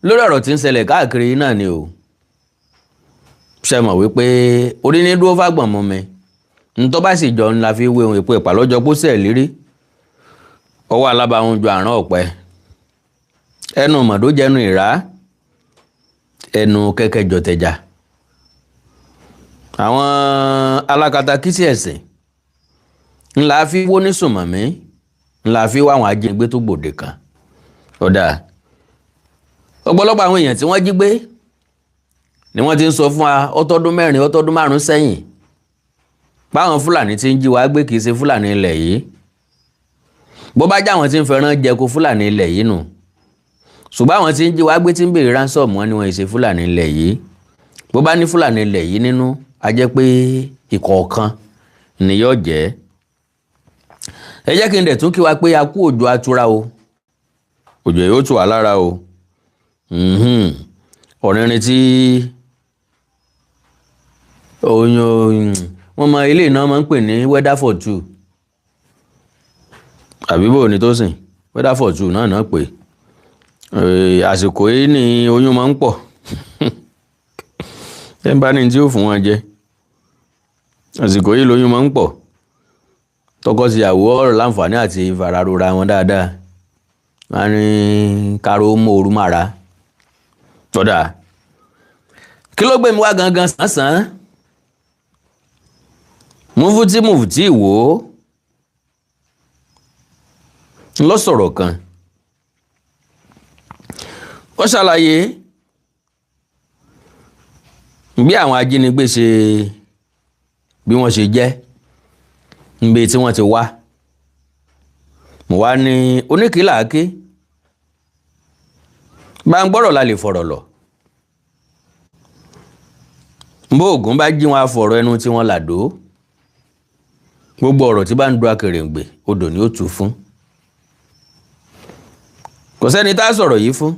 lórí ọ̀rọ̀ tí ń ṣẹlẹ̀ káàkiri náà ni o ṣe mọ̀ wípé orí ní dúró fágbọ̀n mọ́ mi n tó bá sì jọ ńlá fi wé ohun èpo ìpàlọ́jọ́ pósẹ̀ lérí ọwọ́ alábàáhùn ju àrán ọ̀pẹ ẹnu mọ̀dó jẹnu ìrá ẹnu kẹ́kẹ́ jọtẹ̀jà àwọn alákatakítí ẹ̀sìn ńlá fi wó ní sùnmọ̀mí ńlá fi wá àwọn ajínigbé tó gbòde kan ọ̀dà ọ̀pọ̀lọpọ̀ àwọn èèyàn tí wọ́n jí gbé ni wọ́n ti ń sọ fún wa ọtọ́dún 4 ọtọ́dún 5 sẹ́yìn báwọn fúlàní tí ń jí wa gbé kìí ṣe fúlàní ilẹ̀ yìí bó bá já àwọn tí ń fẹ́ràn jẹko fúlàní ilẹ̀ yìí nù ṣùgbọ́n àwọn tí ń jí wa gbé tí ń béèrè ransom wọn ni wọ́n ṣe fúlàní ilẹ̀ yìí bó bá ní fúlàní ilẹ̀ yìí nínú a jẹ́ pé ìkọ̀ọ̀kan ni yóò jẹ́ ẹ jẹ́ kí n dẹ̀ tún kí wa pé a kú òjò atura o òjò yóò tù wá lára o ọ̀rìnrìn tí wọ́n mọ ilé iná máa ń pè ní weather for two àbíbò ní tó sìn weather for two náà pé àsìkò yìí ni oyún máa ń pọ̀ ẹ bá ní tí ó fún wọn jẹ àsìkò yìí lóyún máa ń pọ̀ tọkọ-tìyàwó ọ̀rọ̀ láǹfààní àti ìfararora wọn dáadáa wọn ní káró mọ́ ooru mára tọ́dà kí ló gbé mi wá gangan sánsan mufti wò ó lọ sọ̀rọ̀ kan ó ṣàlàyé bí àwọn ajínigbé ṣe bí wọ́n ṣe jẹ́ níbi tí wọ́n ti wá mo wá ní oníkìláàkì bá ń gbọ́rọ̀ la lè fọ̀rọ̀ lọ bó ògùn bá jí wọn afọ̀rọ̀ ẹnu tí wọ́n làdó gbogbo ọ̀rọ̀ tí bá ń du akèrèǹgbè odò ni ó tú fún kò sẹ́ni tá a sọ̀rọ̀ yìí fún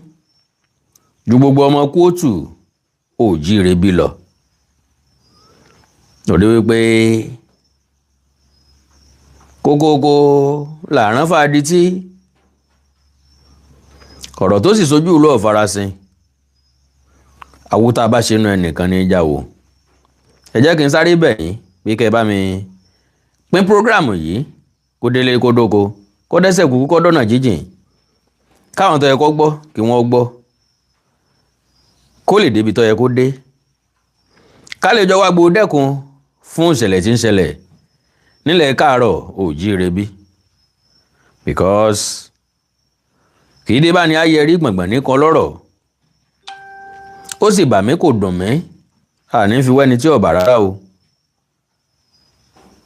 ju gbogbo ọmọ kóòtù òjíire bí lọ lórí wípé kókókó làrán fàdí tí ọ̀rọ̀ tó sì sojú ìlú ọ̀farasin àwòtá bá ṣe nu ẹnìkan ní ìjáwó ẹ jẹ́ kí n sáré bẹ̀ yín bí kẹ́ ẹ bá mi pín prógráàmù yìí kó délé kó dóko kó dẹ́sẹ̀ kúkú kó dọ́nà jíjìn káwọn tó yẹ kó gbọ́ kí wọ́n gbọ́ kó lè débi tó yẹ kó dé ká lè jọ wá gbó dẹ́kun fún ìṣẹ̀lẹ̀ tí ń ṣẹlẹ̀ nílẹ̀ káàárọ̀ òjíire bí because kì í dé bá ní ayé rí gbọ̀ngbọ̀n ní kan lọ́rọ̀ ó sì bà mí kò dùn mí àní fi wẹ́ni tí ọ̀bà rárá o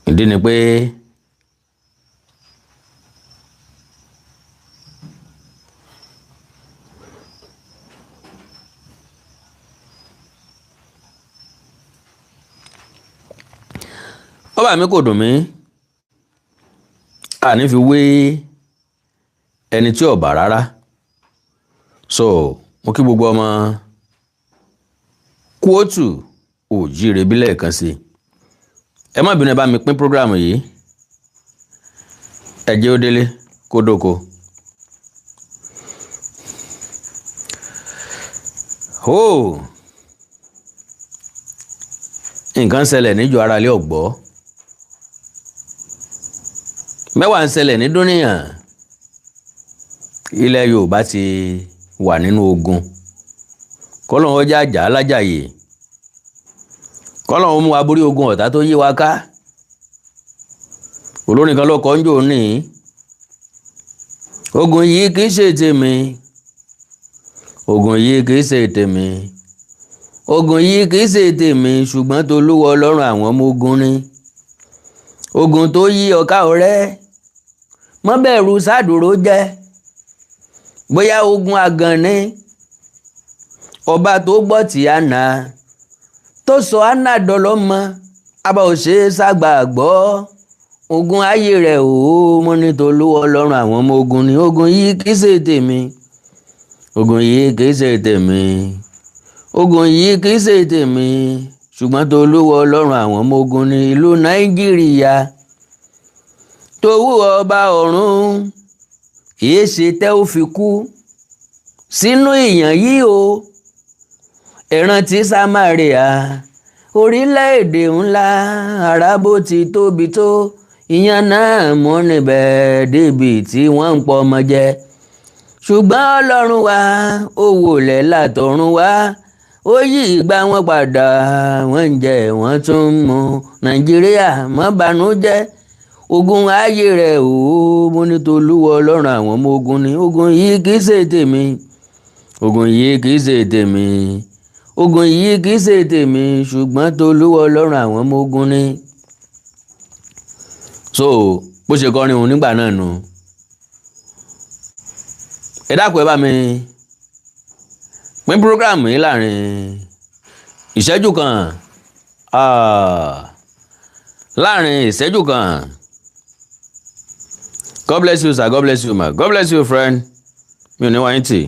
ìdí ni pé ó bà mí kò dùn mí àní fi wé ẹni tí ọ̀bà rárá so mo kí gbogbo ọmọ kóòtù òjíire bí lẹ́ẹ̀kan sí ẹ má bínú ẹ bá mi pín prógráàmù yìí ẹ jẹ́ ó délé kó dóko nǹkan ṣẹlẹ̀ níjọ ara lé ọ̀gbọ́ mẹ́wàá ń ṣẹlẹ̀ ní dúníyàn ilẹ̀ Yorùbá ti wà nínú ogun kọ́lọ́n ọjà àjà alájàyè kọ́lọ́n mú aborí ogun ọ̀tá tó yí wa ká olórin kan lọ́kọ́ ń jò ní ogun yìí kì í ṣe tèmi ogun yìí kì í ṣe tèmi ogun yìí kì í ṣe tèmi ṣùgbọ́n t'Olúwa Ọlọ́run àwọn ọmọ ogun ni ogun tó yí ọ̀ká ọ̀rẹ́ mọ́ bẹ̀rù sádùró jẹ́ bóyá ogun àgàn ni ọba tó gbọ́ tí àná tó sọ àná dọlọ́mọ abá ò ṣe é ságbà gbọ́ ogun ayé rẹ̀ ò mọ́ ní t'Olúwa Ọlọ́run àwọn ọmọ ogun ni ogun yìí kì í ṣe tèmi ogun yìí kì í ṣe tèmi ogun yìí kì í ṣe tèmi ṣùgbọ́n t'Olúwa Ọlọ́run àwọn ọmọ ogun ní ìlú Nàìjíríà tówú ọba ọ̀run kìí ṣe tẹ́ ó fi kú sínú ìyàn yìí o. Ìrántí Samaria, orílẹ̀-èdè ńlá, àràbò ti tóbi tó, ìyàn náà mú níbẹ̀ débi tí wọ́n ń pọ̀ ọmọ jẹ. Ṣùgbọ́n Ọlọ́run wa ó wòlẹ̀ látọ̀run wá, ó yí ìgbà wọn padà, wọ́n ń jẹ wọ́n tún ń mu. Nàìjíríà má bànújẹ́, ogun ayé rẹ̀ o, mo ní t'Olúwa Ọlọ́run àwọn ọmọ ogun ni. Ogun yìí kì í ṣe tèmi, ogun yìí kì í ṣe tèmi, ogun yìí kì í ṣe tèmi, ṣùgbọ́n t'Olúwa Ọlọ́run àwọn ọmọ ogun ni. So bó ṣe kọrin òun nígbà náà nù. Ẹ dákun ẹ bá mi pín program yìí láàrin ìṣẹ́jú kan, láàrin ìṣẹ́jú kan. God bless you sir, God bless you ma, God bless you friend. Mi ò ní wáyé tì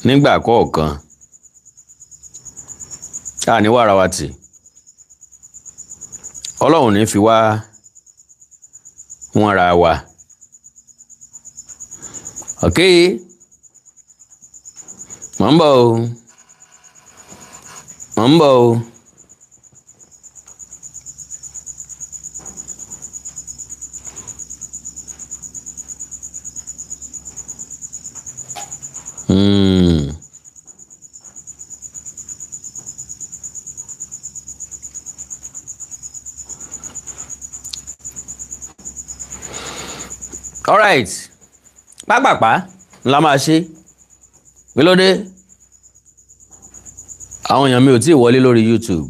nígbà kọ̀ọ̀kan, a ní wàrà wa tì. Ọlọ́run ní fi wá wọn ra wa. Okay, mò ń bọ̀ o, mò ń bọ̀ o. All right, pápápá la máa ṣe. Kí ló dé? Àwọn èèyàn mi ò tíì wọlé lórí YouTube.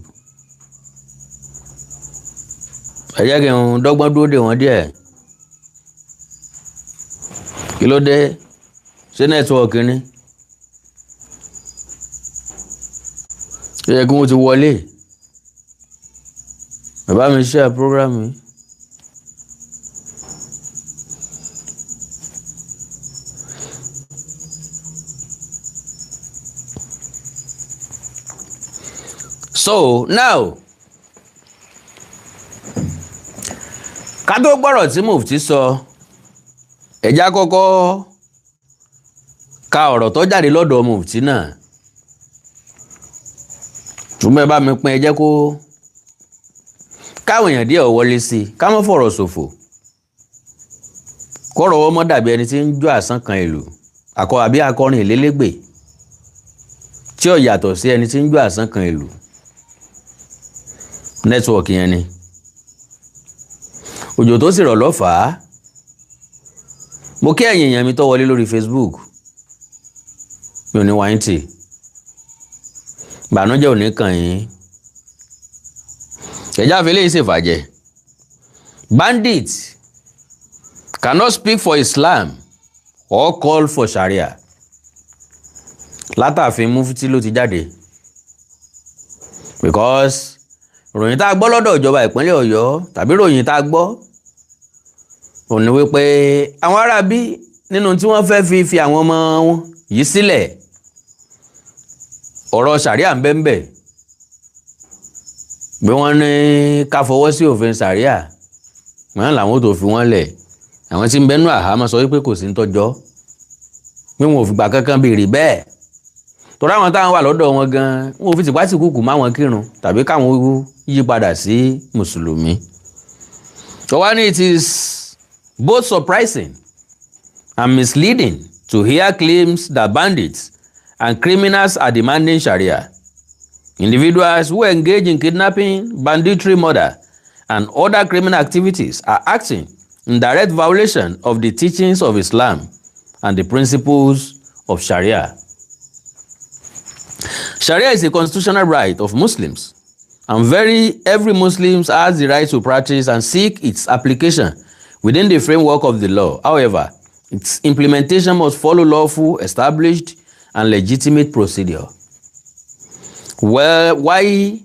Ẹ jẹ́ kí n dọ́gbọ́n dúró dè wọ́n díẹ̀. Kí ló dé? Ṣé nẹ́tíwọ̀kì ni? Ṣé yẹ kí wọ́n ti wọlé? Bàbá mi share program yìí. So now, ká tó gbọ́rọ̀ tí Mufti sọ, ẹ jẹ́ kọ́kọ́ ka ọ̀rọ̀ tó jáde lọ́dọ̀ Mufti náà. Ṣùgbọ́n ẹ bá mi pín, ẹ jẹ́ kó káwọn èèyàn díẹ̀ wọlé sí i, ká má fọ̀rọ̀ ṣòfò. Kọ́rọ̀ ọmọ dàbí ẹni tí ń jó àsán kan ìlú, àbí akọrin ìlélégbè tí ó yàtọ̀ sí ẹni tí ń jó àsán kan ìlú. Nẹ́tíwọ̀kì yẹn ni. Òjò tó sì rọ̀ lọ́fàá. Mo kí ẹ̀yin èèyàn mi tó wọlé lórí Facebook. Mi ò ní wáyé tì. Bànújẹ́ ò ní kàn yín. Ẹ̀já àfẹ́lẹ́ yìí ṣèfàjẹ́. Bandits cannot speak for Islam or call for Sharia. Látàfin Mufti ló ti jáde. Because ròyìn tá a gbọ́ lọ́dọ̀ ìjọba ìpínlẹ̀ Ọ̀yọ́ tàbí ròyìn tá a gbọ́ ó ní wípé àwọn aráabí nínú tí wọ́n fẹ́ fi àwọn ọmọ wọn yìí sílẹ̀, ọ̀rọ̀ Sharia ń bẹ́ńbẹ́, bí wọ́n ní ká fọwọ́ sí òfin Sharia, wọ́n làwọn tó fi wọ́n lẹ̀. Àwọn tí ń bẹ́nu àhámọ́ sọ wípé kò sí ń tọ́jọ́, pé wọn ò fìgbà kankan béèrè bẹ́ẹ̀. Torí àwọn táwọn wà lọ́dọ̀ wọn gan-an, wọn ò fi tìpá tìkúùkù má wọn kírun tàbí káwọn yí padà sí Mùsùlùmí. So one, it is both surprising and misleading to hear claims that bandits and criminals are demanding Sharia. Individuals who engage in kidnapping, banditry, murder, and other criminal activities are acting in direct violation of the teachings of Islam and the principles of Sharia. Sharia is a constitutional right of Muslims, and every Muslim has the right to practice and seek its application within the framework of the law. However, its implementation must follow lawful, established, and legitimate procedure. Well, why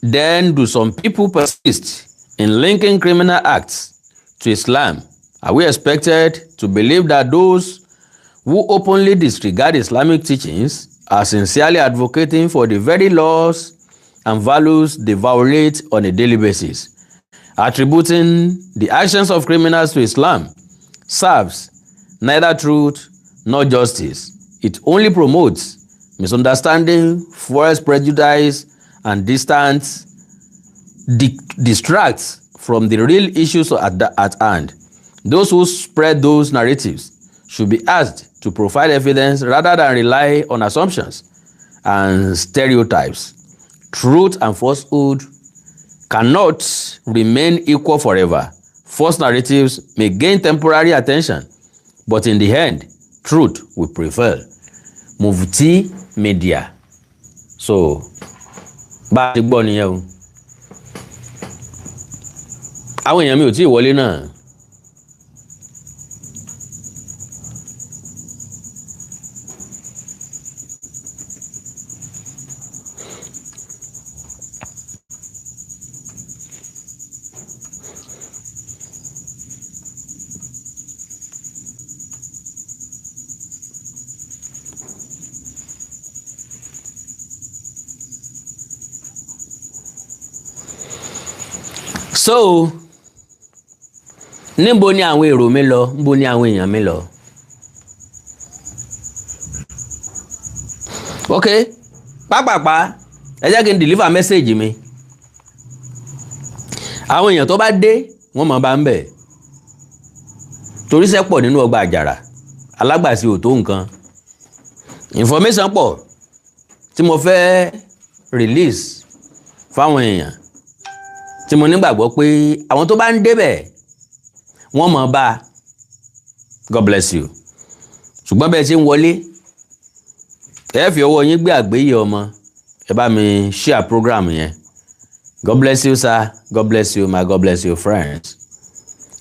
then do some people persist in linking criminal acts to Islam? Are we expected to believe that those who openly disregard Islamic teachings are sincerely advocating for the very laws and values they violate on a daily basis? Attributing the actions of criminals to Islam serves neither truth not justice. It only promotes misunderstanding, fuels prejudice, and distracts from the real issues at hand. Those who spread those narratives should be asked to provide evidence rather than rely on assumptions and stereotypes. Truth and falsehood cannot remain equal forever. False narratives may gain temporary attention, but in the end, truth will prevail. Mufti Media. So, bá a ti gbọ́ nìyẹn o. Àwọn èèyàn mi ò tí ì wọlé náà. So, níbo ni àwọn èrò mi lọ? Níbo ni àwọn èèyàn mi lọ? Ok, pápápá ẹ jẹ́ kí n deliver message mi. Àwọn èèyàn tó bá dé wọ́n máa bá ń bẹ̀. Torí iṣẹ́ pọ̀ nínú ọgbà àjàrà, alágbàsí ò tó nǹkan. Information pọ̀ tí mo fẹ́ release fáwọn èèyàn, tí mo nígbàgbọ́ pé àwọn tó bá ń débẹ̀ wọ́n mọ̀ bá. God bless you. Ṣùgbọ́n bẹ́ẹ̀ ṣe ń wọlé, ẹ fi ọwọ́ yín gbé àgbéyé ọmọ, ẹ bá mi share program yẹn. God bless you sir, God bless you my, God bless you friends.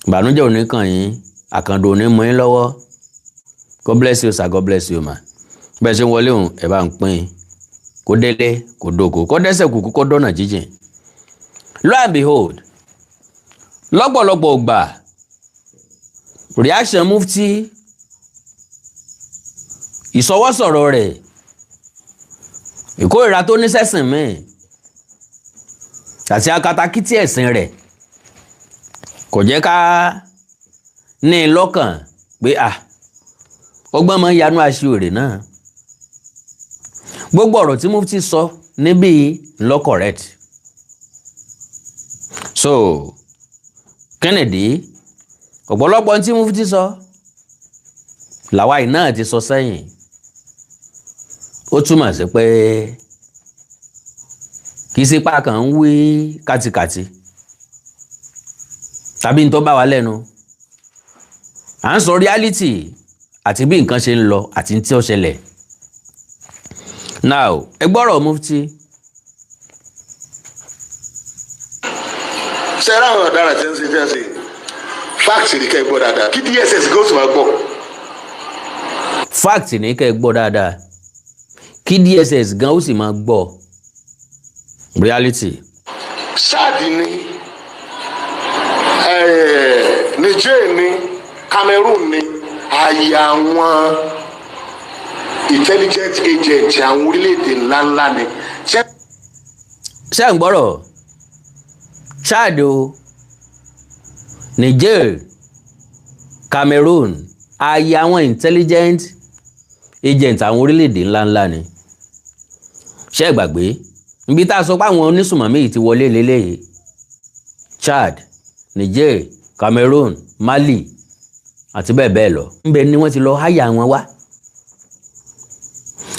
Ìbànújẹ́ ò ní kàn yín, àkàndò ò ní mú yín lọ́wọ́. God bless you sir, God bless you ma. Bẹ́ẹ̀ ṣe ń wọlé òun, ẹ bá ń pín kó délé kó dóko, kó dẹ́sẹ̀ kúkú kó dọ́nà jíjìn. Lo and behold, lọ́pọ̀lọpọ̀ gbà reaction Mufti, ìsọwọ́sọ̀rọ̀ rẹ̀, ìkórìíra tó ní sẹ́sìn mi àti akatakítí ẹ̀sìn rẹ̀ kò jẹ́ ká ní lọ́kàn pé ọgbọ́n máa ń yanú aṣiwèrè náà. Gbogbo ọ̀rọ̀ tí Mufti sọ níbí ló correct. So, Kennedy, ọ̀pọ̀lọpọ̀ tí Mufti sọ làwa náà ti sọ sẹ́yìn. Ó túmọ̀ sí pé kì í sí pa kàn ń wí kátikàti tàbí n tó bá wa lẹ́nu. À ń sọ reality àti bí nǹkan ṣe ń lọ àti tí ó ṣẹlẹ̀. Now, ẹ gbọ́rọ̀ Mufti. Ṣé ráwọn ọ̀daràn tí ń ṣe jẹ́ sí fact ní kẹ́ ẹ gbọ́ dáadáa kí DSS kó sì máa gbọ́. Fact ní kẹ́ ẹ gbọ́ dáadáa kí DSS gan ó sì máa gbọ́. Reality. Chad ni Niger ni Cameroon ni ààyè àwọn intelligence agent àwọn orílẹ̀-èdè ńláńlá ni. Ṣé ń gbọ́rọ̀? Chad o, Niger, Cameroon, ààyè àwọn intelligent agent àwọn orílẹ̀-èdè ńláńlá ni. Ṣé gbàgbé níbi tá a sọ pé àwọn onísùnmọ̀mí yìí ti wọlé lélẹ́yìí? Chad, Niger, Cameroon, Mali àti bẹ́ẹ̀ bẹ́ẹ̀ lọ. Ńbẹ̀ ni wọ́n ti lọ háyà wọn wá.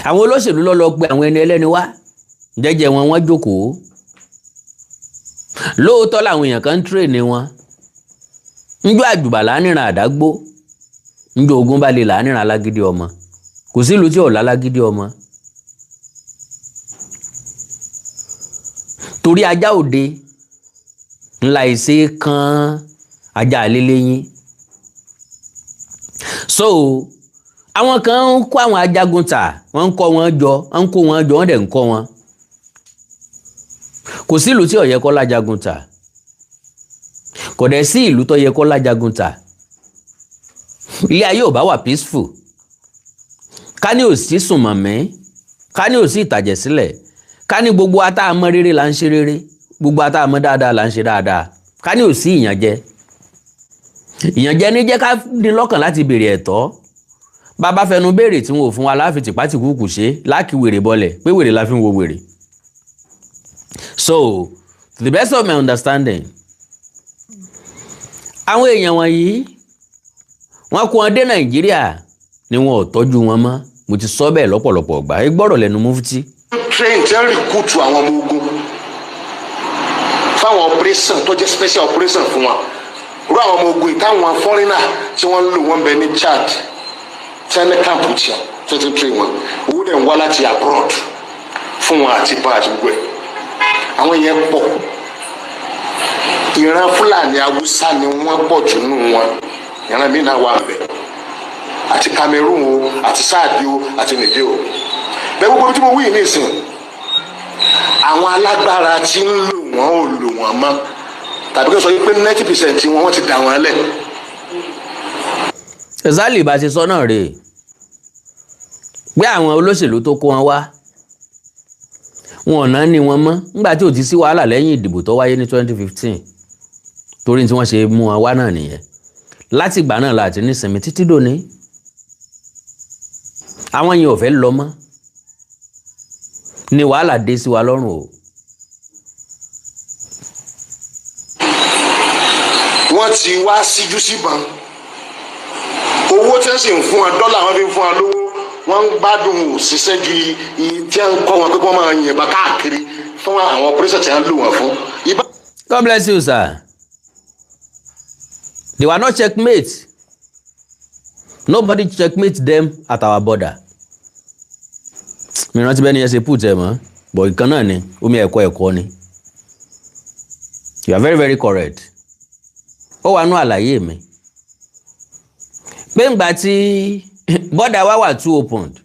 Àwọn olóṣèlú lọ pé àwọn ẹni ẹlẹ́ni wá, jẹ́jẹ́ wọn jókòó. Lóòótọ́ làwọn èèyàn kan ń train wọn. Njọ́ àjùbà lánìràn àdágbó, njọ́ ogun bá lè lánìràn alágídí ọmọ. Kò sí ìlú tí ò lálágídí ọmọ. Torí ajá òde ńlá ìṣe kan ajá àléléyìn. So, àwọn kan ń kó àwọn ajagun tà, wọ́n ń kó wọn jọ, wọ́n dẹ̀ ń kọ́ wọn. Kò sí ìlú tí ó yẹ kó lájagun tà. Kò dẹ̀ sí ìlú tó yẹ kó lájagun tà. Ilé ayé ò bá wà peaceful. Ká ní ò sí sùnmọ̀mí, ká ní ò sí ìtàjẹ̀sílẹ̀, ká ní gbogbo ata àmọ́ rere là ń ṣe rere, gbogbo ata àmọ́ dáadáa là ń ṣe dáadáa, ká ní ò sí ìyànjẹ. Ìyànjẹ ní jẹ́ ká ní lọ́kàn láti béèrè ẹ̀tọ́. bàbá fẹnu béèrè tí wọn ò fún wa láfi tìpátìkúùkù ṣe láàkì wèrè bọlẹ̀ pé wèrè la fi ń wo wèrè. So to the best of my understanding àwọn èèyàn wọ̀nyí wọ́n kó wọn dé Nàìjíríà ni wọn ò tọ́jú wọn mọ́. Mo ti sọ bẹ́ẹ̀ lọ́pọ̀lọpọ̀ ọgbà ẹ gbọ́rọ̀ lẹ́nu Mufti. train tẹ́ rìkútù àwọn ọmọ ogun fáwọn operation tó jẹ́ special operation fún wa rú àwọn ọmọ ogun ìtàwọn foreigner tí wọ́n ń lò wọ́n bẹ ní Chad tẹ́lẹ̀ camp tí wọ́n ti train wọn owó dẹ̀ ń wá láti abroad fún wọn àti bá àti gbogbo ẹ̀ àwọn yẹn pọ̀ ìran Fúlàní Haúsá ni wọ́n pọ̀ jù nù wọn ìran mi náà wà bẹ́ẹ̀ àti Cameroon o àti Sáàdì o àti Nìjẹ̀ o bẹ́ẹ̀ gbogbo tí mo wí ní ìsìn àwọn alágbára tí ń lò wọ́n ò lò wọ́n mọ́ tàbí kí n sọ pé 90% wọ́n ti dà wọ́n lẹ̀. Exactly bá ti sọ náà rèé pé àwọn olóṣèlú tó kó wọn wá wọn ò náà ní wọn mọ́ nígbà tí ò ti sí wàhálà lẹ́yìn ìdìbò tó wáyé ní 2015 torí tí wọ́n ṣe mú wọn wá náà nìyẹn láti ìgbà náà láti nísinmi títí dòní àwọn yẹn ò fẹ́ lọ mọ́ ni wàhálà dé sí wa lọ́rùn o. wọ́n ti wá síjú síbọn owó tí wọ́n sì ń fún wa dọ́là wọn fi ń fún wa lówó wọ́n ń gbádùn òṣìṣẹ́ ju tí wọ́n ń kọ́ wọn pé wọ́n máa yìnbọn káàkiri fún àwọn operation tí wọ́n lò wọ́n fún. God bless you, sir. They were not checkmate. Nobody checkmate them at our border. Mi rántí bẹ́ẹ̀ ni ẹ ṣe put ẹ̀ mọ́ bọ̀ ìkan náà ni omi ẹ̀kọ́ ni. You are very very correct. Ó wà nú àlàyé mi. Pé ńgbà tí border wa wà too opened.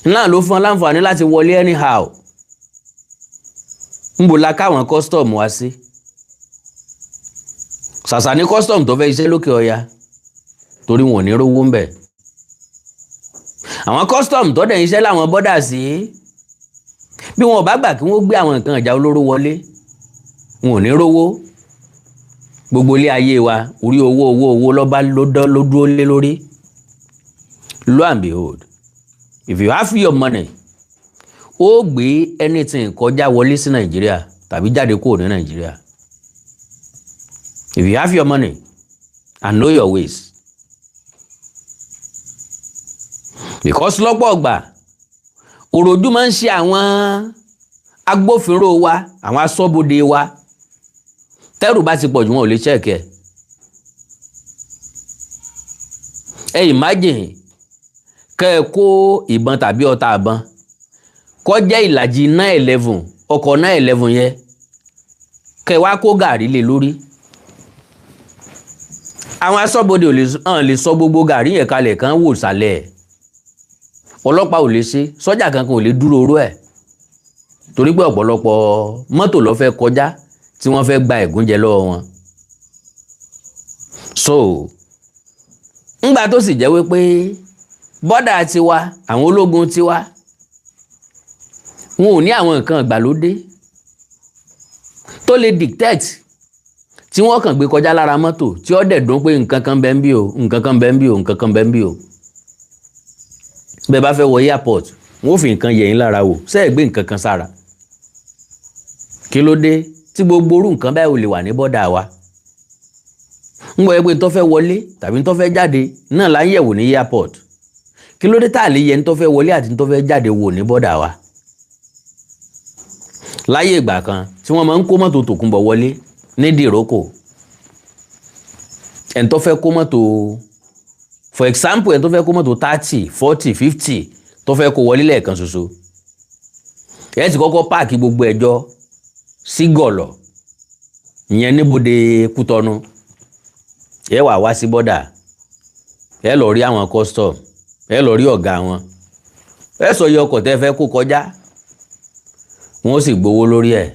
Náà ló fún ọ láǹfààní láti wọlé anyhow. Ńbo la káwọn custom wá sí. Ṣàṣà ní custom tó fẹ́ iṣẹ́ lókè ọya torí wọn ò ní rówó ń bẹ̀. Àwọn custom tó dẹ̀ iṣẹ́ láwọn bọ́dà sí bí wọn ò bá gbà kí wọ́n gbé àwọn nǹkan ìjà olóró wọlé wọn ò ní rówó. Gbogbo ilé ayé wa orí owó lọ́ba ló dúró lé lórí. Lo and behold, if you have your money ó gbé anything kọjá wọlé sí Nàìjíríà tàbí jáde kúrò ní Nàìjíríà. If you have your money and know your ways. Because lọ́pọ̀ ọgbà òròjú máa ń ṣe àwọn agbófinró wa àwọn aṣọ́bodè wa tẹ́rù bá ti pọ̀ jù wọn ò lè ṣẹ́ẹ̀kẹ́. Ẹ imagine kẹ́ ẹ kó ìbọn tàbí ọta àbọn kó jẹ́ ìlàjì 911 ọkọ̀ 911 yẹn kẹ́ ẹ wá kó gàrí lé lórí. Àwọn aṣọ́bodè ò lè sọ gbogbo gàrí yẹn kalẹ̀ kan wò sàlẹ̀. Ọlọ́pàá ò lè ṣe sọ́jà kankan ò lè dúró oró ẹ̀ torí pé ọ̀pọ̀lọpọ̀ mọ́tò ló fẹ́ kọjá tí wọ́n fẹ́ gba ẹ̀gúnjẹ lọ́wọ́ wọn. So ńgbà tó sì jẹ́ wípé bọ́dà tiwa àwọn ológun tiwa wọn ò ní àwọn nǹkan ìgbàlódé tó lè dictate tí wọ́n kàn gbé kọjá lára mọ́tò tí ó dẹ̀ dún pé nǹkan kan bẹ́ ń bí o nǹkan kan bẹ́ ń bí o nǹkan kan bẹ́ ń bí o. Bẹ́ẹ̀ bá fẹ́ wọ airport wọ́n fi nǹkan yẹ̀yìn lára wò ṣé gbé nǹkan kan sára. Kí ló dé tí gbogbo orú nǹkan báyìí ò lè wà ní bọ́dà wa. Ń gbọ́ pé tó fẹ́ wọlé tàbí tó fẹ́ jáde náà là ń yẹ̀wò ní airport. Kí ló dé tá a lè yẹ ní tó fẹ́ wọlé àti tó fẹ́ jáde wò ní bọ́dà wa. Láyé ìgbà kan tí wọ́n máa ń kó mọ́tò tòkunbọ̀ wọlé ní dìrókò ẹni tó fẹ́ kó mọ́tò for example ẹni tó fẹ́ kó mọ́tò 30 40 50 tó fẹ́ kó wọlé lẹ́ẹ̀kan ṣoṣo ẹ ti kọ́kọ́ páàkì gbogbo ẹjọ́ sí gọ̀lọ̀ ìyẹn níbodè Kútọ́nù ẹ wá sí bọ́dà ẹ lọ rí àwọn custom ẹ lọ rí ọ̀gá wọn ẹ sọ iye ọkọ̀ tẹ́ fẹ́ kó kọjá wọn ó sì gbowó lórí ẹ̀.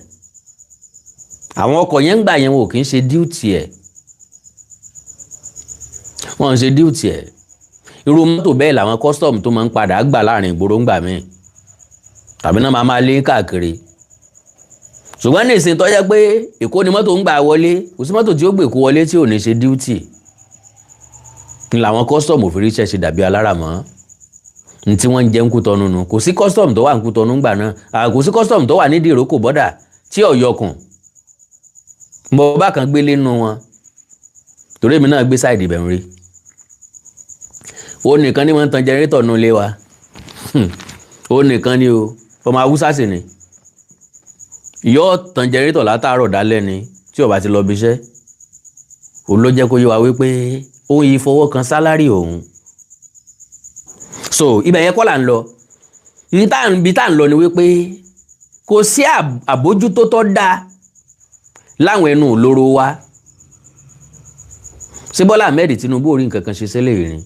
Àwọn ọkọ̀ yẹn ń gbà yẹn wò kì í ṣe duty ẹ̀ wọ́n ń ṣe duty ẹ̀ irú mọ́tò bẹ́ẹ̀ làwọn custom tó máa ń padà gbà láàrin ìgboro ńgbà míì tàbí náà máa lé káàkiri. Ṣùgbọ́n ní ìsìn tó jẹ́ pé Èkó ni mọ́tò ń gbà wọlé kò sí mọ́tò tí ó gbé kó wọlé tí ò ní ṣe duty ń làwọn custom òfin ríṣẹ́ ṣe dàbí aláràmọ́ ní tí wọ́n ń jẹ́ ń Kútọ́nù nù. Kò sí custom tó wà ń Kútọ́nù ńgbà náà, kò sí custom tó wà nídìí ìrókò bọ́dà tí ọ̀yọ́kùn mo bá kan gbé lẹ́nu wọn torí èmi náà gbé sáìdì ibẹ̀ ń rí. Ó nìkan ni wọ́n ń tan jẹnrétọ̀ nù ilé wa ó nìkan ni o, ọmọ Haúsá sì ni yóò tan jẹnrétọ̀ látàárọ̀ dálẹ́ ni tí ó bá ti lọ bí iṣẹ́. Òun ló jẹ́ kó yé wa wípé òun yìí fọwọ́ kan sálárì òun. So ibẹ̀ yẹn kọ́ là ń lọ, ibi tá à ń lọ ni wípé kò sí àbójútó tó dáa láwọn ẹnu olóró wa. Ṣé Bọ́lá Ahmed Tinubu ò rí nǹkan kan ṣe sílẹ̀ rí ni?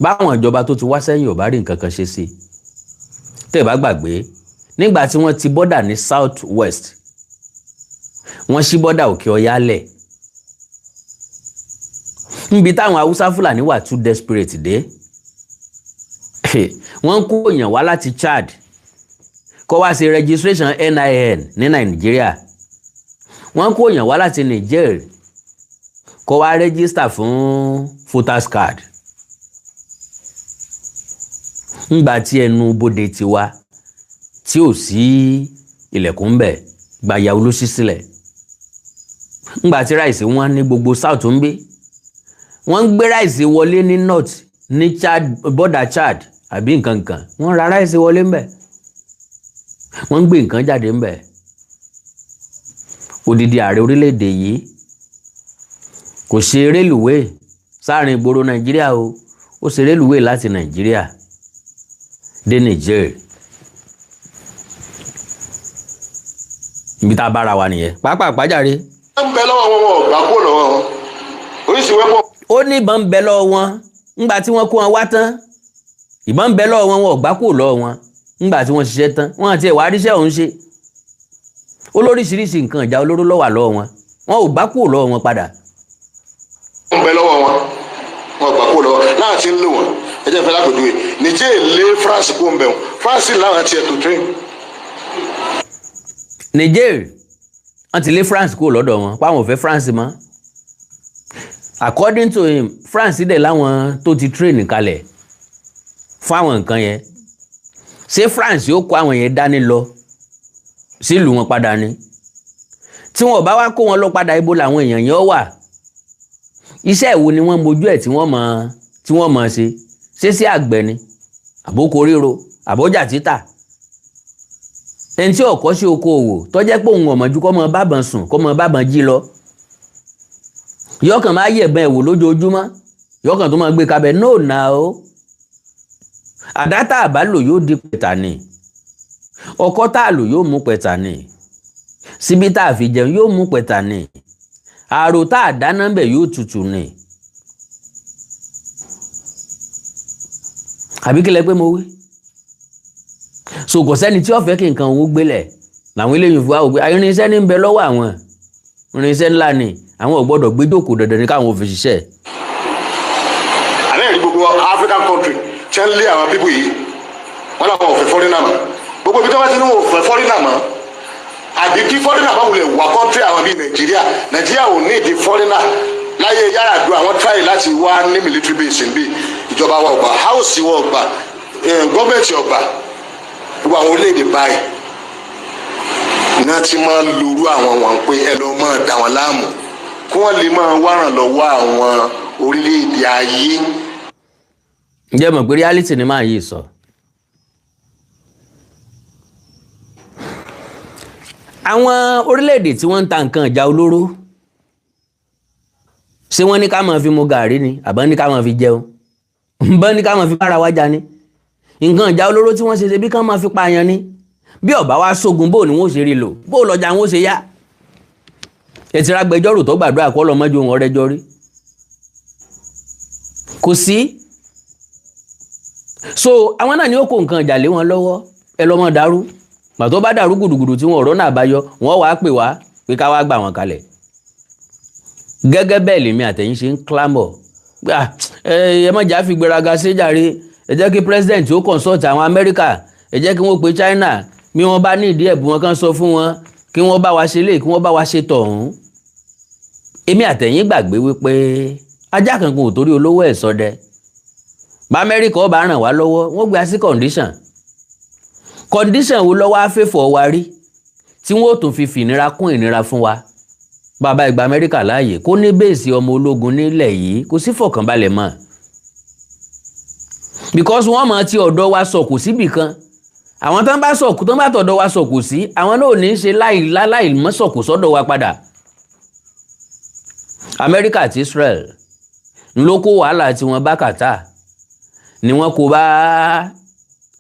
Báwọn ìjọba tó ti wá sẹ́yìn ò bá rí nǹkan kan ṣe sí. Tẹ́ bá gbàgbé nígbà tí wọ́n ti bọ́dà ní South West, wọ́n ṣí bọ́dà Òkè Ọya lẹ̀. Níbi táwọn Haúsá Fúlàní wà too desperate dé, wọ́n kó èèyàn wá láti Chad kó wá ṣe registration NIN ní Nàìjíríà. Wọ́n kó èèyàn wá láti Niger kó wá register fún voters card. Nígbà tí ẹnu bodè ti wá tí ò sí ilẹ̀kùn ń bẹ̀, gbàyà olóṣì sílẹ̀. Nígbà tí ráìsì wọ́n ní gbogbo South ń gbé, wọ́n ń gbé ráìsì wọlé ní North ní Chad, border Chad àbí nǹkan kan, wọ́n ra ráìsì wọlé ń bẹ̀, wọ́n ń gbé nǹkan jáde ń bẹ̀. Odidi ààrẹ orílẹ̀-èdè yìí kò ṣe rélùwé sáàrin ìgboro Nàìjíríà o, ó ṣe rélùwé láti Nàìjíríà dé Niger. Ibi tá a bára wa nìyẹn pàápàá pàjáre. ń bẹ lọ́wọ́ wọn ọ̀gbà kó lọ́wọ́ wọn oríṣi wẹ́pọ̀. Ó ní ìbọn ń bẹ lọ́wọ́ wọn ńgbà tí wọ́n kó wọn wá tán, ìbọn ń bẹ lọ́wọ́ wọn ọ̀gbà kó lọ́wọ́ wọn ńgbà tí wọ́n ṣiṣẹ́ tán, wọ́n àti ẹ̀wà àríṣẹ́ òun ṣe. Olóríṣiríṣi nǹkan ìjà olóró ló wà lọ́wọ́ wọn, wọn ò gbà kó lọ́wọ́ wọn padà. ń bẹ lọ́wọ́ wọn ọ̀gbà kó lọ́wọ́ láti ń lò wọ́n ẹjẹ́ fẹ́ lápẹ̀dúwé níjẹ́ èlé France kó ń bẹ̀ wọ́n France láwọn ti ẹ̀tọ́ train. Niger wọ́n ti lé France kó lọ́dọ̀ wọn páwọn ò fẹ́ France mọ́. According to him, France dẹ̀ láwọn tó ti train kalẹ̀ fún àwọn nǹkan yẹn. Ṣé France yóò kó àwọn yẹn dání lọ sílùú wọn padà ni? Tí wọn bá wá kó wọn lọ padà, ibo làwọn èèyàn yẹn wà? Iṣẹ́ ìwo ni wọ́n mojú ẹ̀ tí wọ́n mọ̀ ṣe? Ṣé sí àgbẹ̀ ni? Àbókò ríro? Àbójà títà? Ẹni tí ọ̀kọ́ sí okòòwò tó jẹ́ pé òun ọ̀mọ̀jú kọ́ mọ bábọn sùn kọ́ mọ bábọn jí lọ. Yọkàn máa yẹ̀bọn ẹ̀wò lójoojúmọ́, yọkàn tó máa gbé kabẹ̀ no now. Àdá tá a bá lò yóò di pẹ̀tà ni, ọkọ́ tá a lò yóò mú pẹ̀tà ni, síbí tá a fi jẹun yóò mú pẹ̀tà ni, àrò tá a dáná bẹ̀ yóò tutù ni. Àbí kílẹ̀ pé mo wí? So kò sẹ́ni tí ó fẹ́ kí nǹkan owó gbélẹ̀ làwọn eléyìí fún wa wò pé irinṣẹ́ ní ń bẹ lọ́wọ́ àwọn, irinṣẹ́ ńlá ni àwọn ò gbọ́dọ̀ gbé jókòó dandan ní káwọn ò fi ṣiṣẹ́. àlẹ́ ìrí gbogbo African country tí wọ́n lé àwọn pípù yìí wọ́n làwọn ò fẹ́ fọ́rínà mọ́, gbogbo ibi tí wọ́n ti ní wọn ò fẹ́ fọ́rínà mọ́, àbí kí fọ́rínà bá wulẹ̀ wà country àwọn bíi Nàìjíríà ò ní ìdí fọ́rínà. Láyé Yar'Adua àwọn try láti wá ní military base níbí, ìjọba wa ọgbà, house wa ọgbà, gọ́ọ̀mẹ̀ntì ọgbà, gbogbo àwọn orílẹ̀-èdè báyìí náà ti máa ń lorú àwọn wọn pé ẹ lọ máa dà wọn láàmú kí wọ́n lè máa wárán lọ́wọ́ àwọn orílẹ̀-èdè ayé. Ǹjẹ́ mọ̀ pé reality ni máa yìí sọ? Àwọn orílẹ̀-èdè tí wọ́n ń ta nǹkan ìjà olóró, ṣé wọ́n ní ká máa fi mu gàrí ni àbọ̀ ní ká máa fi jẹun? Bọ́n ní ká máa fi bára wájà ni? Nǹkan ìjà olóró tí wọ́n ṣe bí kán máa fi pààyàn ni? Bí ọ̀bá wá sógun bó ni wọ́n ṣe rí lò, bó lọ́jà wọ́n ṣe yá? Ètì agbẹjọ́rò tó gbàdúrà kọ́ lọ́mọ́jú wọn rẹ́jọ́ rí. Kò sí. So àwọn náà ni ó kó nǹkan ìjà lé wọn lọ́wọ́, ẹ lọ́mọ dàrú. Mà tó bá dàrú gùdùgùdù tí wọn ọ̀rọ̀ náà bá yọ, wọ́n wá pè wá pé ká wá gbà wọn kalẹ̀. Gẹ́gẹ́ bẹ́ẹ̀ lèmi àtẹ̀yìn ṣe ń clamor. Ẹ má jà fi gbéraga ṣe jàre, ẹ jẹ́ kí president ó consult àwọn Amẹ́ríkà, ẹ jẹ́ kí wọ́n pe China, bí wọ́n bá ní ìdí ẹ̀bùn wọn kan sọ fún wọn, kí wọ́n bá wa ṣe lè, kí wọ́n bá wa ṣe tọ̀hún. Èmi àtẹ̀yìn gbàgbé wípé ajá kankan ò torí olówó ẹ̀ ṣọdẹ bá Amẹ́ríkà ó bá ràn wá lọ́wọ́ wọ́n gbé a sí condition wo lọ́wọ́ afẹ́fọ́ wa rí tí wọ́n ò tún fi fìnira kún ìnira fún wa bàbá ìgbà Amẹ́ríkà láàyè kó ní bẹ́ẹ̀sì ọmọ ológun nílẹ̀ yìí kò sí fọ̀kànbalẹ̀ mọ́ because wọ́n mọ̀ tí ọ̀dọ̀ wa sọ̀kù síbì kan àwọn tán bá sọ̀kù tán bá tọ̀dọ̀ wa sọ̀kù sí àwọn náà ò ní ṣe láì mọ́ sọ̀kù sọ́dọ̀ wa padà. Amẹ́ríkà àti Israel ló kó wàhálà tí wọ́n bá Qatar ni wọ́n kó bá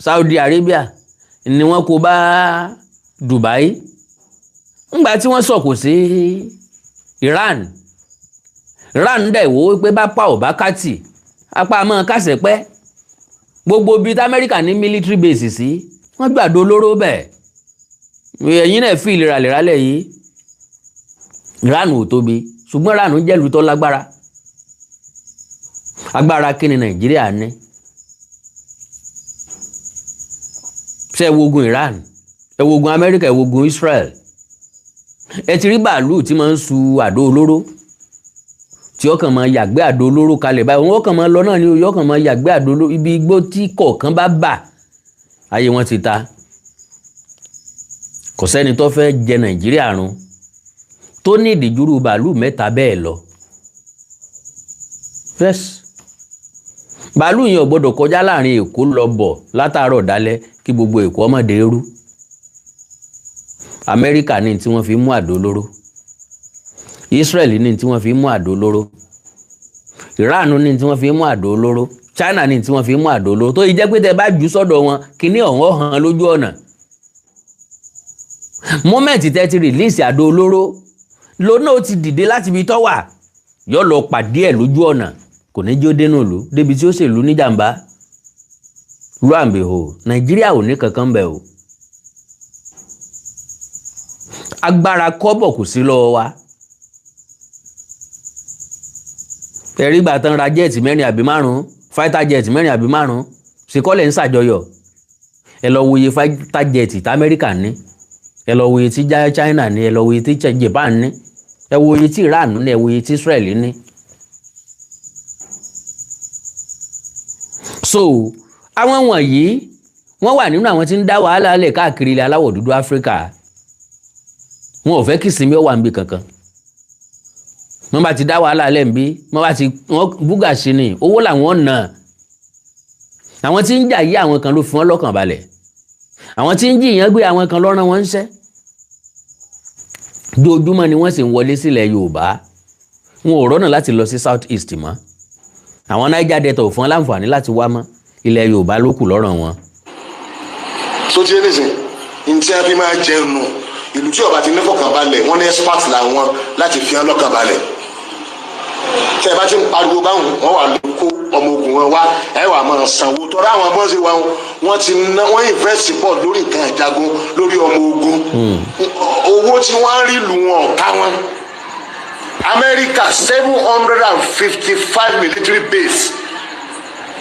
Saudi Arabia ni wọ́n kó bá Dubai ńgbà tí wọ́n sọ̀kù sí Iran dẹ̀ wò pé bá pa ò bá kàtì apá mọ́ kásẹ̀ pẹ́ gbogbo bíi Amẹ́ríkà ní military base sí wọ́n gbàdo olóró bẹ́ẹ̀ ẹ̀yin náà fi ìlera lè rálẹ̀ yìí Iran ò tóbi ṣùgbọ́n Iran jẹ́lu tó lágbára agbára kí ni Nàìjíríà ní ṣe wogun Iran ẹ wogun Amẹ́ríkà ẹ wogun Israel ẹ ti rí bàálù tí máa ń su àdó olóró tí ó kàn máa yàgbé àdó olóró kalẹ̀ báyìí wọ́n kàn máa lọ náà ní oyè ó kàn máa yàgbé àdó olóró ibi igbó tí kọ̀ọ̀kan bá bà ayé wọn ti ta kò sẹ́ni tó fẹ́ jẹ Nàìjíríà run tó ní ìdíjúrú bàálù mẹ́ta bẹ́ẹ̀ lọ yes bàálù yẹn ò gbọ́dọ̀ kọjá láàrin Èkó lọ bọ̀ látàárọ̀ dálẹ́ kí gbogbo Èkó ọmọdé rú Amẹ́ríkà ní tí wọ́n fi mú àdó olóró Israel ní tí wọ́n fi mú àdó olóró Iran ní tí wọ́n fi mú àdó olóró China ní tí wọ́n fi mú àdó olóró tó yí jẹ́ pé tẹ́ bá jù sọ́dọ̀ wọn kíní ọ̀hún hàn lójú ọ̀nà mọ́mẹ́ǹtì tẹ́ ti rìlíìsì àdó olóró lónà ó ti dìde láti ibi tó wà yóò lọ pàdé ẹ̀ lójú ọ̀nà kò ní jó dénú ìlú débi tí ó ṣèlú níjàmbá lu àǹbẹ̀hò Nàìjíríà ò ní kankan bẹ̀ o agbára kọ́bọ̀ kò sí lọ́wọ́ wa ẹ̀rí gbà tán ra jẹ́ẹ̀tì mẹ́rin àbí márùn-ún fighter jet mẹ́rin àbí márùn-ún ṣèkọ́lẹ̀ ń ṣàjọyọ̀ ẹ lọ wòye fighter jet tí Amẹ́ríkà ní ẹ lọ wòye tí China ní ẹ lọ wòye tí Japan ní ẹ wòye tí Iran ní ẹ wòye tí Israel ní. So àwọn wọ̀nyí wọ́n wà nínú àwọn tí ń dá wàhálà lẹ̀ káàkiri ilẹ̀ aláwọ̀ dúdú Áfíríkà wọn ò fẹ́ kí ìsinmi ó wà níbi kankan wọ́n bá ti dá wàhálà lẹ̀ ń bí wọ́n búgà sí ni owó làwọn ná àwọn tí ń jà yí àwọn kan ló fi wọ́n lọ́kàn balẹ̀ àwọn tí ń jìyàn gbé àwọn kan lọ́rán wọn ń ṣẹ́ dojúmọ́ ni wọ́n sì ń wọlé sílẹ̀ Yorùbá wọn ò rọ́nà láti lọ sí South East mọ́ àwọn Niger Delta ò fún láǹfààní láti wá mọ́ ilẹ̀ Yorùbá ló kù lọ́rọ̀ wọn. sotí ẹnìsìn ní tí a fi máa jẹun nù ìlú tí ọba ti ní fọkànbalẹ̀ wọ́n ní expert làwọn láti fi hàn lọ́kànbalẹ̀ tí ẹ bá ti ń pariwo báwọn wọ́n wà lóko ọmọ ogun wọn wá ẹ wà máa sanwó tọ́ra àwọn bọ́ọ̀sì wa wọ́n ti ná wọ́n invest pọ̀ lórí nǹkan ìjagun lórí ọmọ ogun owó tí wọ́n rí lù wọn ọ̀ká wọn Amẹ́ríkà 755 military base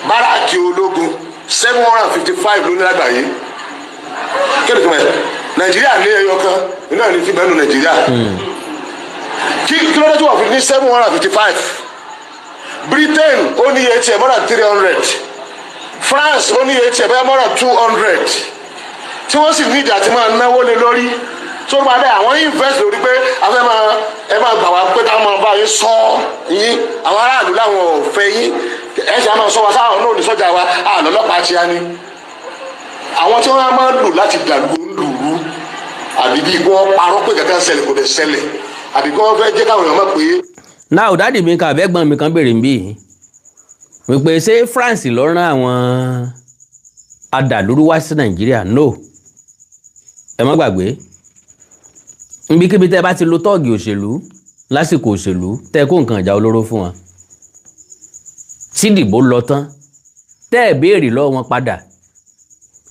báràkì ológun 755 ló ní lágbàáyé kí ni kí wọ́n Nàìjíríà ní ẹyọ kan iná ní ti bẹ́nu Nàìjíríà kí ló dé tí wọ́n fi ní 755 Britain ó ní iye tiẹ̀ more than 300 France ó ní iye tiẹ̀ bẹ́ẹ̀ more than 200 tí wọ́n sì ní ìjà tí máa náwó lé lórí tó bá dé àwọn invest lórí pé afẹ́ ẹ máa gbà wá pé káwọn máa bá yín sọ yín àwọn aráàlú làwọn ò fẹ́ yín ẹ ṣe àmọ́ sọ wa sáwọn náà ní sọ́jà wa àlọ́lọ́pàá ti á ní àwọn tí wọ́n máa lù láti dàlú lùrú àbí bí wọ́n parọ́ pé kankan ṣẹlẹ̀ kò dé ṣẹlẹ̀ àbí wọ́n fẹ́ jẹ́ káwọn èèyàn mọ̀ pé. náà dáàdì mi kan àbẹ́gbọ́n mi kan béèrè níbí wípé ṣé France ló rán àwọn adàlúrú wá sí Nàìjíríà no ẹ má gbàgbé níbikíbi tẹ́ bá ti lo tọ́ọ̀gì òṣèlú lásìkò òṣèlú tẹ́ kó nǹkan ìjà olóró fún wọn tí ìdìbò lọ tán tẹ́ ẹ̀ béèrè lọ́wọ́ wọn padà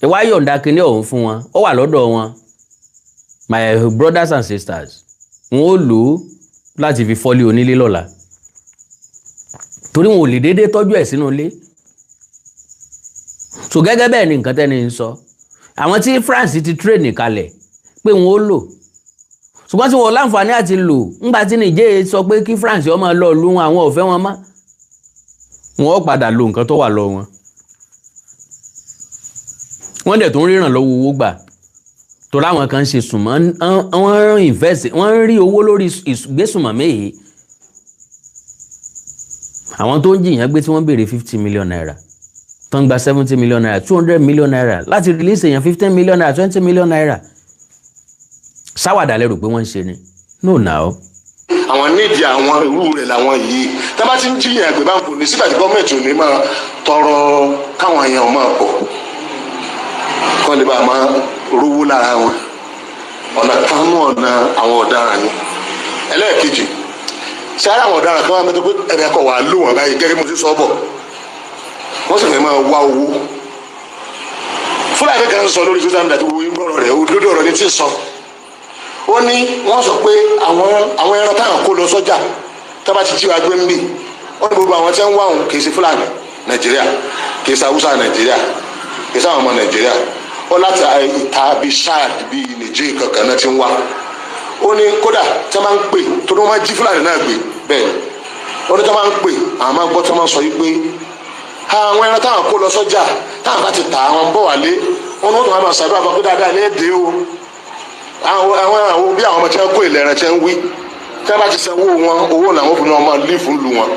ẹ wá yọ̀ǹda kinní ọ̀hún fún wọn ó wà lọ́dọ̀ wọn my brothers and sisters wọn ó lò ó láti fi fọ́lé onílé lọ́la torí wọn ò lè déédéé tọ́jú ẹ̀ sínú ilé so gẹ́gẹ́ bẹ́ẹ̀ ni nǹkan tẹ́ni ń sọ àwọn tí France ti train kalẹ̀ pé wọn ó lò ṣùgbọ́n tí wọn ò láǹfààní àti lò ńgbà tí Nìjẹ́ sọ pé kí France ó máa lọ lù wọn àwọn ò fẹ́ wọn mọ́ wọ́n padà lo nǹkan tó wà lọ wọn. Wọ́n dẹ̀ tó ń ríran lọ́wọ́ owó gbà tó láwọn kan ṣe sùnmọ́ wọ́n invest wọ́n rí owó lórí ìgbésùnmọ̀ méyìí. Àwọn tó ń jìyàn gbé tí wọ́n béèrè 50 million naira tó ń gba 70 million naira 200 million naira láti release èèyàn 15 million naira 20 million naira. Sáwàdà lérò pé wọ́n ń ṣe ni no now. Àwọn nídìí àwọn irú rẹ̀ làwọn yìí tá bá ti ń jiyàn ẹgbẹ́ bá ń kò ní sígbà tí gọ́ọ̀mẹ̀ntì ò ní máa tọrọ káwọn èèyàn máa pọ̀ kọ́ lè bá a máa rówó lára wọn. Ọ̀nà kan mú ọ̀nà àwọn ọ̀daràn ni. Ẹlẹ́ẹ̀kejì sára àwọn ọ̀daràn kan wá mẹ́tọ́ pé ẹ̀rẹ́ kọ̀ wá lò wọ́n báyìí gẹ́gẹ́ mo ti sọ bọ̀ wọ́n sì fẹ́ máa wá owó. Fúlàní kan sọ lórí social media tó wo ìgbọ́rọ̀ rẹ̀ òdodo ọ̀rọ̀ ní tí ì sọ. Ó ní wọ́n sọ pé àwọn ẹran táwọn kó lọ sọ́jà tó bá ti jí wa gbé ń bì ó ní gbogbo àwọn tí ń wá òun kì í ṣe Fúlàní Nàìjíríà kì í ṣe Haúsá Nàìjíríà kì í ṣe àwọn ọmọ Nàìjíríà ó láti ìta bíi Chad bíi Niger kankan náà ti ń wá. Ó ní kódà tí wọ́n máa ń pè tó ní wọ́n máa jí Fúlàní náà gbé bẹ́ẹ̀ ni ó ní tí wọ́n máa ń pè àwọn máa ń gbọ́ tí wọ́n máa ń sọ yìí pé àwọn ẹran táwọn kó lọ sọ́jà táwọn bá ti tà àwọn bọ̀ wálé wọn ní wọ́n tó máa ṣàdúrà fún pé dáadáa ní èdè o àwọn bí àwọn ọmọ tí wọ́n kó ìlera tí wọ́n wí tí wọ́n bá ti sanwó wọn owó làwọn fún wọn máa lé fún lu wọn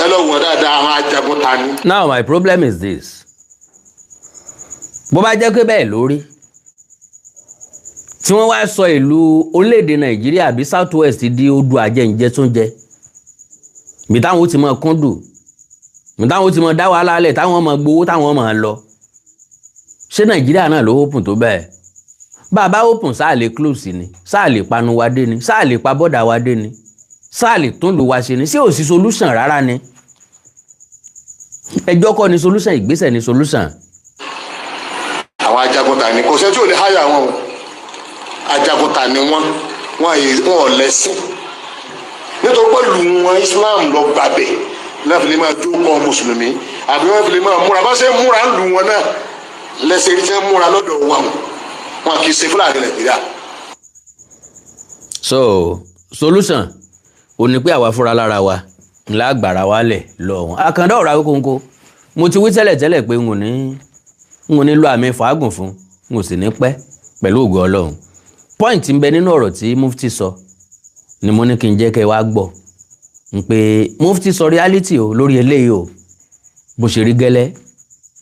ẹ lọ wọ dáadáa àwọn ajagun ta ni. Now my problem is this. Bó bá jẹ́ pé bẹ́ẹ̀ lórí tí wọ́n wá sọ ìlú orílẹ̀-èdè Nàìjíríà bí South West di odò àjẹǹjẹ tó ń jẹ bí táwọn ó ti mọ kúndùn bí táwọn ó ti mọ dá wàhálà alẹ̀ táwọn ọmọ gbowó táwọn ọmọ lọ ṣé Nàìjíríà náà ló open tó bẹ́ẹ̀ bàbá open sáà lè close ni sáà lè panu wa dé ni sáà lè pa bọ́dà wa dé ni sáà lè tún lù wá ṣe ni ṣé ò sí solution rárá ni ẹjọ́ kọ́ ni solution ìgbésẹ̀ ni solution. Àwọn ajagunta ni kò sẹ́ni tí ò lè háyà wọn o ajagunta ni wọn ò lẹ́sìn nítorí pé lù wọn Islam lọ gbàbẹ̀ náà fi lè máa jókòó mùsùlùmí àbí wọn fi lè máa múra bá ṣe múra ń lù wọn náà lẹ́sẹ̀ rí sẹ́ múra lọ́dọ̀ wọn kì í ṣe Fúlàní Nàìjíríà. So solution ò ní pé àwa fúnra lára wa ńlá àgbàrá wa lẹ̀ lọ wọn àkàndá ọ̀rọ̀ Awíkonko mo ti wí tẹ́lẹ̀ pé n ò ní lo àmì fàágùn fún n ò sì ní pẹ́ pẹ̀lú ògo Ọlọ́run. Point ń bẹ nínú ọ̀rọ̀ tí Mufti sọ ni mo ní kí n jẹ́ kẹ́ wá gbọ́ n pé Mufti sọ reality o lórí eléyìí o bó ṣe rí gẹ́lẹ́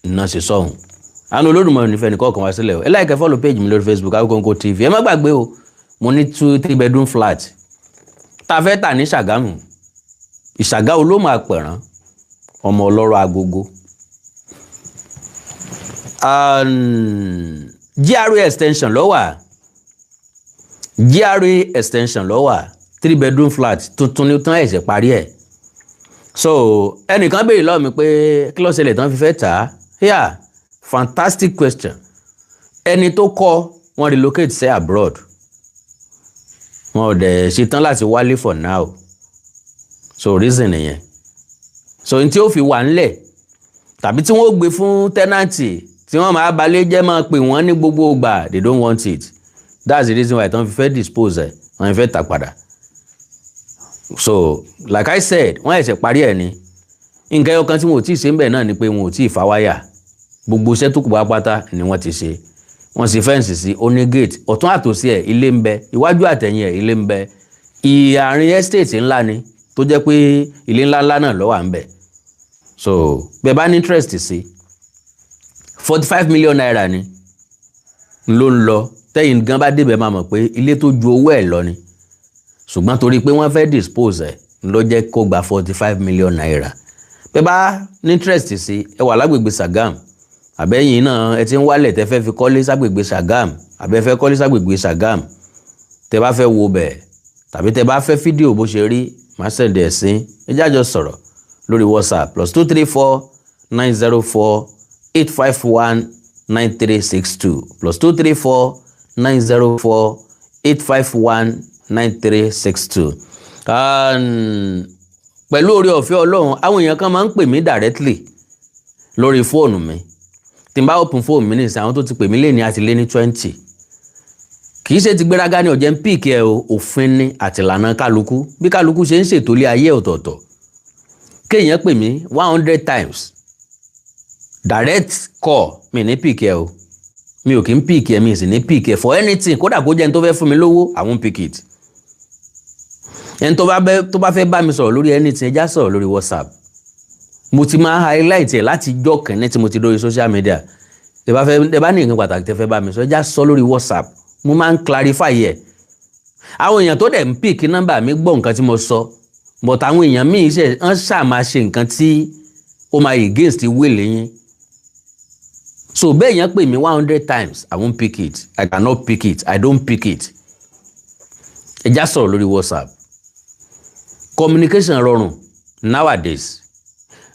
iná ṣe sọ̀hún. Àánú Olódùmarè nífẹ̀ẹ́ nìkan kan wá sílẹ̀ o ẹ like follow page mi lórí Facebook Awíkonko TV ẹ má gbàgbé o mo ní 2-3 bedroom flat tá a fẹ́ tà ní Ṣàgámù Ìṣàgá Olómù Àpẹ̀rán ọmọ ọlọ́rọ̀ agogo GRA extension ló wà GRA extension ló wà 3 bedroom flat tuntun ní tán ẹ̀ṣẹ̀ parí ẹ̀. So ẹnìkan béèrè lọ́wọ́ mi pé kí ló ṣẹlẹ̀ tán fi fẹ́ tà á yeah fantastic question. Ẹni tó kọ́ wọ́n relocate sí abroad wọn ò dẹ̀ ṣetán láti wálé for now so reason nìyẹn. So n tí ó fi wà ńlẹ̀ tàbí tí wọ́n gbé fún tẹ́nàntì tí wọ́n máa balẹ̀ jẹ́ máa pè wọ́n ní gbogbo ìgbà they don't want it. That's the reason why tán fi fẹ́ dispose ẹ̀ wọ́n fẹ́ tà padà. So like I said wọ́n ẹ̀ṣẹ̀ parí ẹ̀ ni nǹkan ẹyọ kan tí wọn ò tí ì ṣe ń bẹ̀ náà ni pé wọn ò tí ì fa wáyà gbogbo iṣẹ́ tó kù pátá ni wọ́n ti ṣe. Wọ́n sì fẹ́ǹsì sí oní gate ọ̀tún àtòsí ẹ̀ ilé ń bẹ iwájú àtẹ̀yìn ẹ̀ ilé ń bẹ ìyàrin estate ńlá ni tó jẹ́ pé ilé ńláńlá náà ló wà ń bẹ. So bẹ́ẹ̀ bá ní interest sí 45 million naira ni ló ń lọ tẹ́yìn gan bá débẹ̀ máa mọ̀ pé ilé tó ju owó ẹ̀ lọ ni ṣùgbọ́n torí pé wọ́n fẹ́ dispose ẹ̀ ló jẹ́ kó gba 45 million naira. Bẹ́ẹ̀ bá ní interest sí ẹ wà lágbègbè Ṣàgámù àbẹ́yìn náà ẹ ti ń wálẹ̀ tẹ́ fẹ́ fi kọ́lé ságbègbè Ṣàgámù àbẹ́ fẹ́ kọ́lé ságbègbè Ṣàgámù tẹ́ bá fẹ́ wo bẹ̀ tàbí tẹ́ bá fẹ́ fídíò bó ṣe rí máa send ẹ̀ sí ẹ jájọ sọ̀rọ̀ lórí WhatsApp +234 904 851 9362 +234 904 851 9362. Pẹ̀lú oore ọ̀fẹ́ Ọlọ́run àwọn èèyàn kan máa ń pè mí directly lórí fóònù mi tí n bá open fóònù mi nìsín àwọn tó ti pè mí lé ní àti lé ní 20 kì í ṣe ti gbéraga ní ọ̀jẹ̀ ń píìkì ẹ̀ òfin ní àtìlànà kálukú bí kálukú ṣe ń ṣètò ilé ayé ọ̀tọ̀ọ̀tọ̀ kéèyàn pè mí 100 times direct call mi ní pick ẹ o, mi ò kí ń pick ẹ, mi sì ní pick ẹ for anything, kódà kó jẹ́ ẹni tó fẹ́ fún mi lówó, I won't pick it. Ẹni tó bá fẹ́ bá mi sọ̀rọ̀ lórí anything, ẹ já sọ̀rọ̀ lórí WhatsApp. Mo ti máa highlight ẹ̀ láti jọ́ kẹ́ni tí mo ti lórí social media. Tẹ́ bá ní nǹkan pàtàkì tẹ́ fẹ́ bá mi sọ, ẹ já sọ lórí WhatsApp. Mo máa ń clarify ẹ̀. Àwọn èèyàn tó dẹ̀ ń pick nọ́mbà mi gbọ́ nǹkan tí mo sọ, but àwọn èèyàn míì ṣáà máa ṣe nǹkan tí ó máa against will yín. So bẹ́ẹ̀ yẹn pè mí 100 times, I won't pick it, I cannot pick it, I don't pick it. Ẹ já sọ̀rọ̀ lórí WhatsApp. Communication rọrùn nowadays.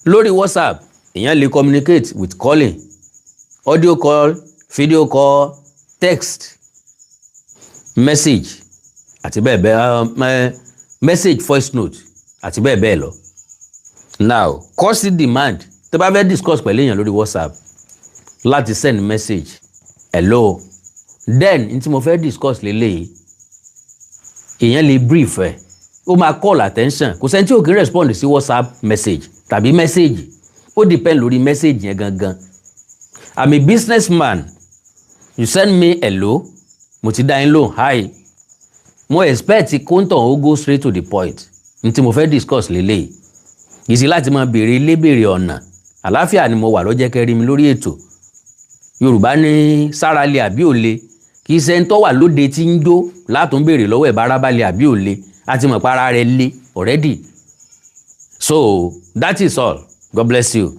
Lórí WhatsApp, èèyàn lè communicate with calling, audio call, video call, text, message, àti bẹ́ẹ̀ bẹ́ẹ̀, message voice note, àti bẹ́ẹ̀ bẹ́ẹ̀ lọ. Now, course demand, tẹ́ bá fẹ́ discuss pẹ̀lú èèyàn lórí WhatsApp, láti send message, hello, then n tí mo fẹ́ discuss lélẹ́yìí, èèyàn lè brief ẹ̀, ó máa call attention, kò sẹ́ni tí ò kí respond sí WhatsApp message tàbí message, ó depend lórí message yẹn gangan. I'm a businessman, you send me hello, mo ti dá yín lóhùn hi, mo expect kóńtàn ó go straight to the point, n tí mo fẹ́ discuss lélẹ́yìí, ìsì láti máa béèrè ilé béèrè ọ̀nà, àláfíà ni mo wà lọ́jẹ́ kẹrí mi lórí ètò. Yorùbá ní sáralé àbí òle, kì í ṣe ń tọ́ wà lóde tí ń jó látún béèrè lọ́wọ́ ẹ̀ bárábálẹ̀ àbí òle, àti mọ̀ para rẹ̀ lé already. So that is all. God bless you.